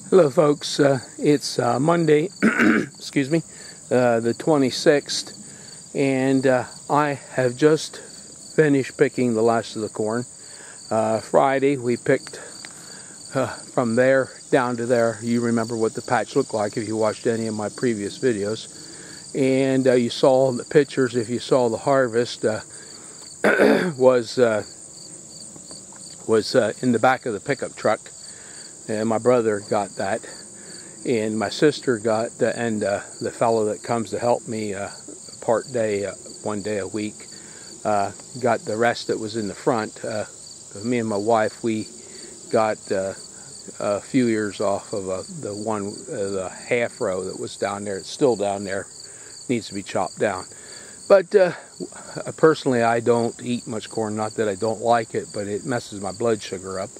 Hello folks, it's Monday, excuse me, the 26th, and I have just finished picking the last of the corn. Friday we picked from there down to there. You remember what the patch looked like if you watched any of my previous videos. And you saw the pictures, if you saw the harvest, was in the back of the pickup truck. And my brother got that, and my sister got, and the fellow that comes to help me one day a week, got the rest that was in the front. Me and my wife, we got a few ears off of the half row that was down there. It's still down there, needs to be chopped down. But personally, I don't eat much corn. Not that I don't like it, but it messes my blood sugar up.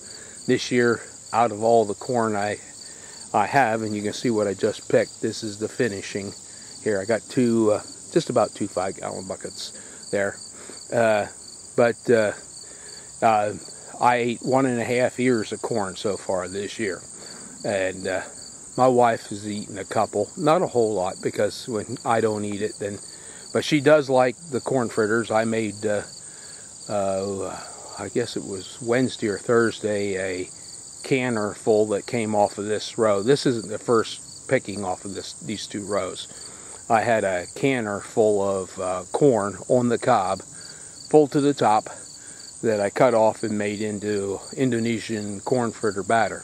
This year, out of all the corn I have, and you can see what I just picked, this is the finishing here. I got two, just about 2 5-gallon buckets there. I ate 1.5 ears of corn so far this year, and my wife has eaten a couple, not a whole lot, because when I don't eat it, then, but she does like the corn fritters. I made, I guess it was Wednesday or Thursday, a canner full that came off of this row. This isn't the first picking off of these two rows. I had a canner full of corn on the cob, full to the top, that I cut off and made into Indonesian corn fritter batter.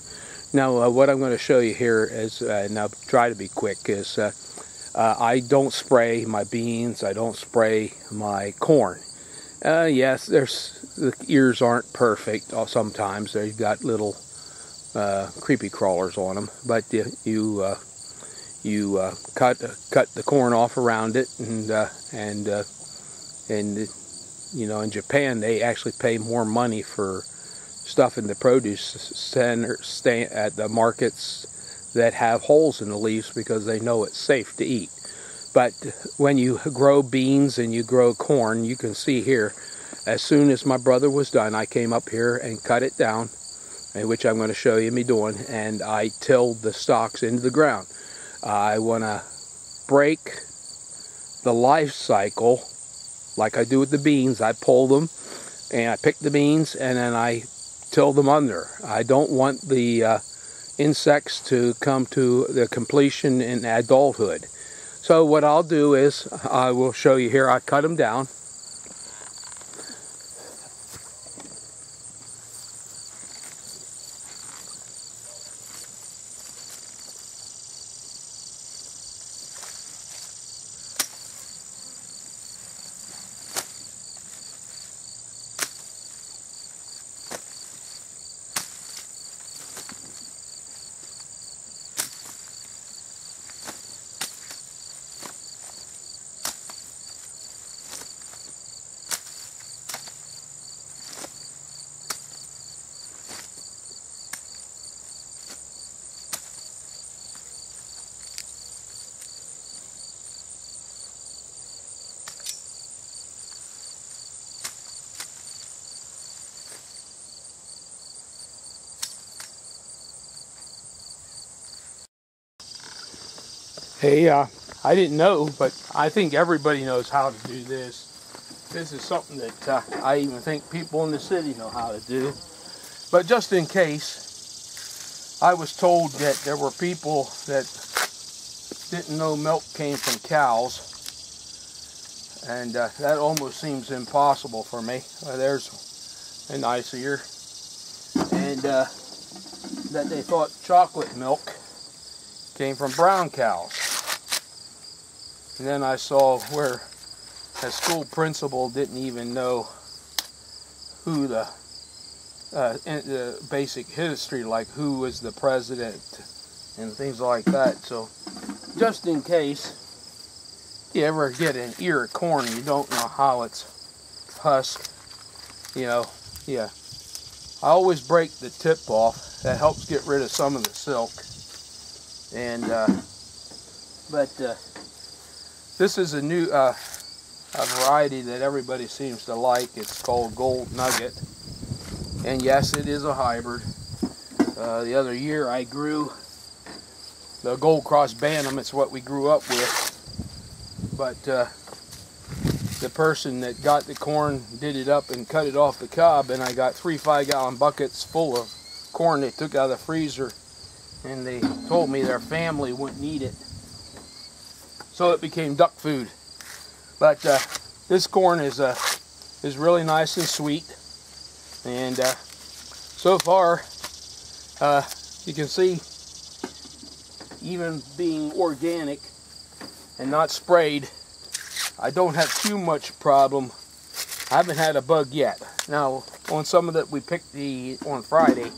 Now what I'm going to show you here is, and I'll try to be quick, is I don't spray my beans, I don't spray my corn. Yes, the ears aren't perfect sometimes. They've got little creepy crawlers on them, but you cut the corn off around it, and you know, in Japan they actually pay more money for stuff in the produce center at the markets that have holes in the leaves, because they know it's safe to eat. But when you grow beans and you grow corn, you can see here, as soon as my brother was done, I came up here and cut it down, which I'm going to show you me doing, and I tilled the stalks into the ground. I want to break the life cycle like I do with the beans. I pull them and I pick the beans and then I till them under. I don't want the insects to come to the completion in adulthood. So what I'll do is, I will show you here, I cut them down. Hey, I didn't know, but I think everybody knows how to do this. This is something that I even think people in the city know how to do. But just in case, I was told that there were people that didn't know milk came from cows. And that almost seems impossible for me. There's a nice ear. And that they thought chocolate milk came from brown cows. And then I saw where a school principal didn't even know who the basic history, like who was the president and things like that. So just in case you ever get an ear of corn and you don't know how it's husked, you know, yeah, I always break the tip off. That helps get rid of some of the silk. And this is a new a variety that everybody seems to like. It's called Gold Nugget, and yes, it is a hybrid. The other year I grew the Gold Cross Bantam. It's what we grew up with. But the person that got the corn did it up and cut it off the cob, and I got 3 5-gallon buckets full of corn they took out of the freezer, and they told me their family wouldn't eat it. So it became duck food. But this corn is really nice and sweet, and so far you can see, even being organic and not sprayed, I don't have too much problem. I haven't had a bug yet. Now, on some of that we picked on Friday,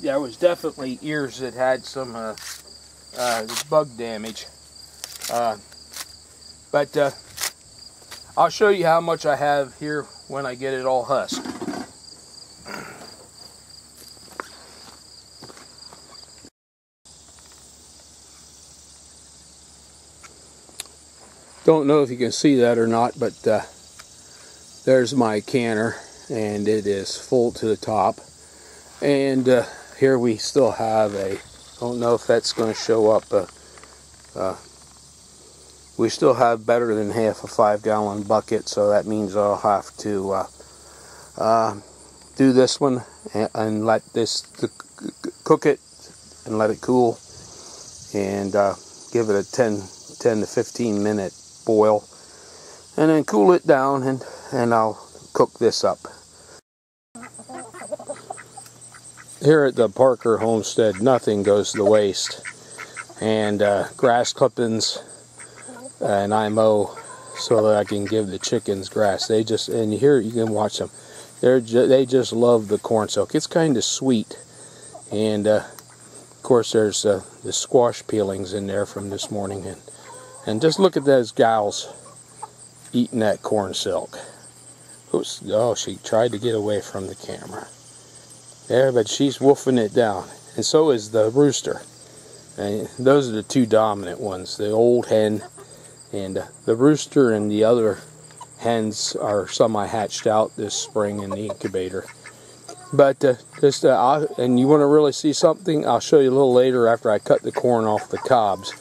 there was definitely ears that had some bug damage. But I'll show you how much I have here when I get it all husked. Don't know if you can see that or not, but there's my canner, and it is full to the top. And here we still have don't know if that's going to show up, we still have better than half a 5-gallon bucket, so that means I'll have to do this one and let this cook it and let it cool, and give it a 10 to 15 minute boil, and then cool it down, and I'll cook this up. Here at the Parker homestead, nothing goes to waste, and grass clippings, and I mow so that I can give the chickens grass. They just, and here you can watch them, they just love the corn silk. It's kind of sweet, and of course there's the squash peelings in there from this morning, and just look at those gals eating that corn silk. Oops, oh, she tried to get away from the camera. There, but she's wolfing it down. And so is the rooster. And those are the two dominant ones, the old hen, and the rooster, and the other hens are some I hatched out this spring in the incubator. But and you want to really see something, I'll show you a little later after I cut the corn off the cobs.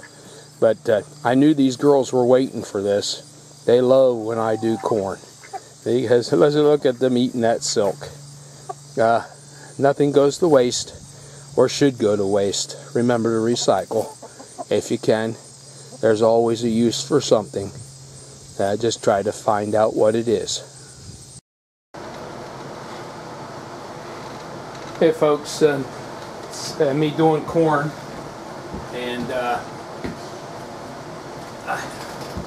But I knew these girls were waiting for this. They love when I do corn, because let's look at them eating that silk. Nothing goes to waste, or should go to waste. Remember to recycle if you can. There's always a use for something. Just try to find out what it is. Hey folks, it's me doing corn, and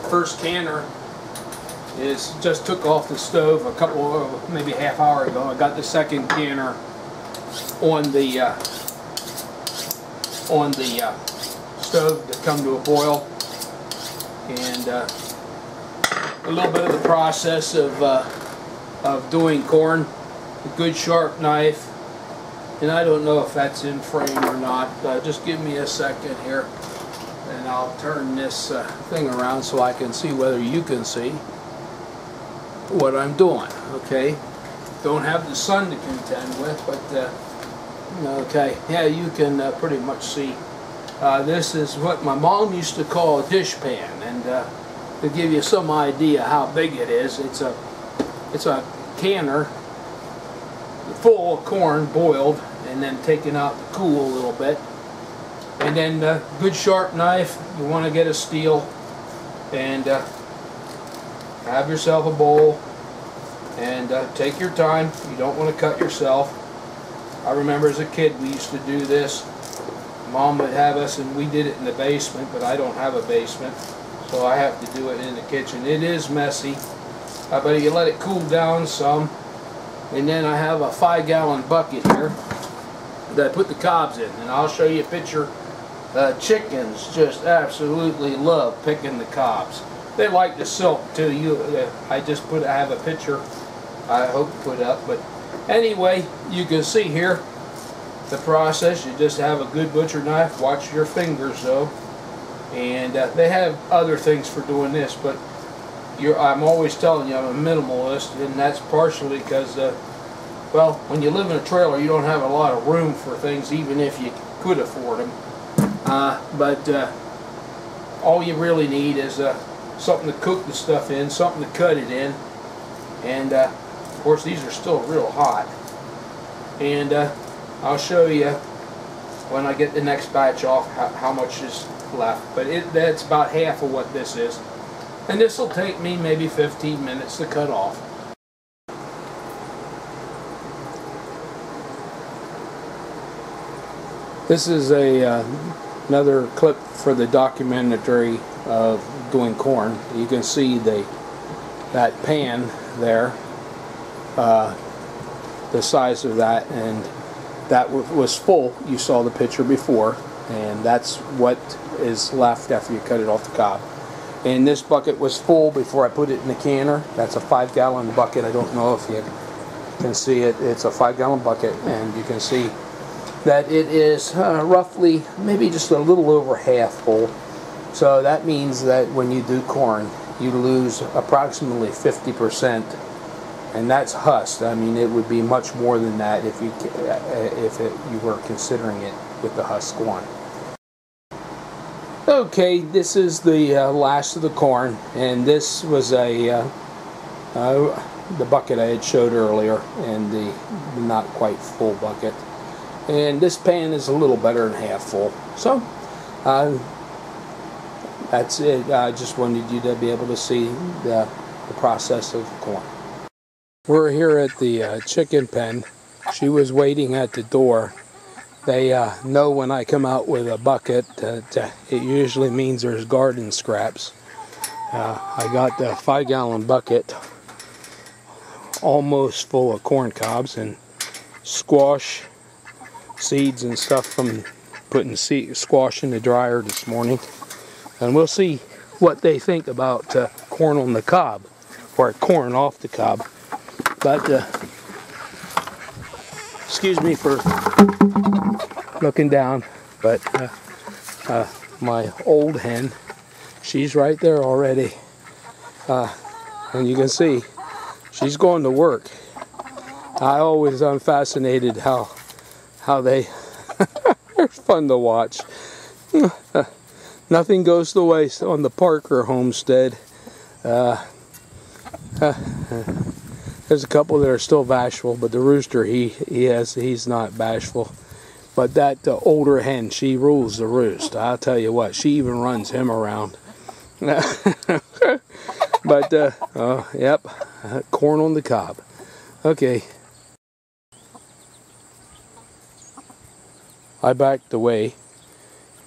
first canner is just took off the stove a couple, maybe a half hour ago. I got the second canner on the stove to come to a boil, and a little bit of the process of doing corn. A good sharp knife, and I don't know if that's in frame or not. Just give me a second here, and I'll turn this thing around so I can see whether you can see what I'm doing. Okay, don't have the sun to contend with, but okay, yeah, you can pretty much see. This is what my mom used to call a dish pan, and to give you some idea how big it is, it's a canner full of corn boiled and then taken out to cool a little bit. And then good sharp knife. You want to get a steel, and have yourself a bowl, and take your time. You don't want to cut yourself. I remember as a kid we used to do this. Mom would have us, and we did it in the basement, but I don't have a basement, so I have to do it in the kitchen. It is messy, but you let it cool down some. And then I have a 5-gallon bucket here that I put the cobs in, and I'll show you a picture. Chickens just absolutely love picking the cobs. They like the silk too. I have a picture I hope to put up, but anyway, you can see here the process. You just have a good butcher knife. Watch your fingers though. And they have other things for doing this, but I'm always telling you I'm a minimalist, and that's partially because well, when you live in a trailer you don't have a lot of room for things, even if you could afford them. But all you really need is something to cook the stuff in, something to cut it in, and of course these are still real hot. And I'll show you when I get the next batch off how much is left. But that's about half of what this is. And this will take me maybe 15 minutes to cut off. This is another clip for the documentary of doing corn. You can see that pan there, the size of that, and that was full. You saw the picture before, and that's what is left after you cut it off the cob. And this bucket was full before I put it in the canner. That's a 5-gallon bucket. I don't know if you can see it. It's a 5-gallon bucket, and you can see that it is roughly maybe just a little over half full. So that means that when you do corn, you lose approximately 50%, and that's husk. I mean, it would be much more than that if you were considering it with the husk on. Okay, this is the last of the corn, and this was the bucket I had showed earlier, and the not quite full bucket. And this pan is a little better than half full. So that's it. I just wanted you to be able to see the process of corn. We're here at the chicken pen. She was waiting at the door. They know when I come out with a bucket that it usually means there's garden scraps. I got the 5-gallon bucket almost full of corn cobs and squash seeds and stuff from putting squash in the dryer this morning. And we'll see what they think about corn on the cob, or corn off the cob. But excuse me for looking down, but my old hen, she's right there already, and you can see she's going to work. I always am fascinated how they they're fun to watch. Nothing goes to waste on the Parker homestead. There's a couple that are still bashful, but the rooster, he's not bashful. But that older hen, she rules the roost. I'll tell you what, she even runs him around. But yep, corn on the cob. Okay. I backed away,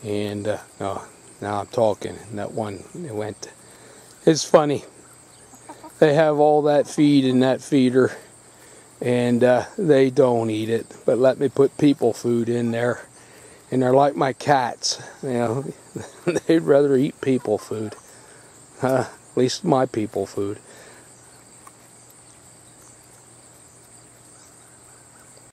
and now I'm talking. And that one, it went. It's funny. They have all that feed in that feeder, and they don't eat it. But let me put people food in there, and they're like my cats. You know, they'd rather eat people food. At least my people food.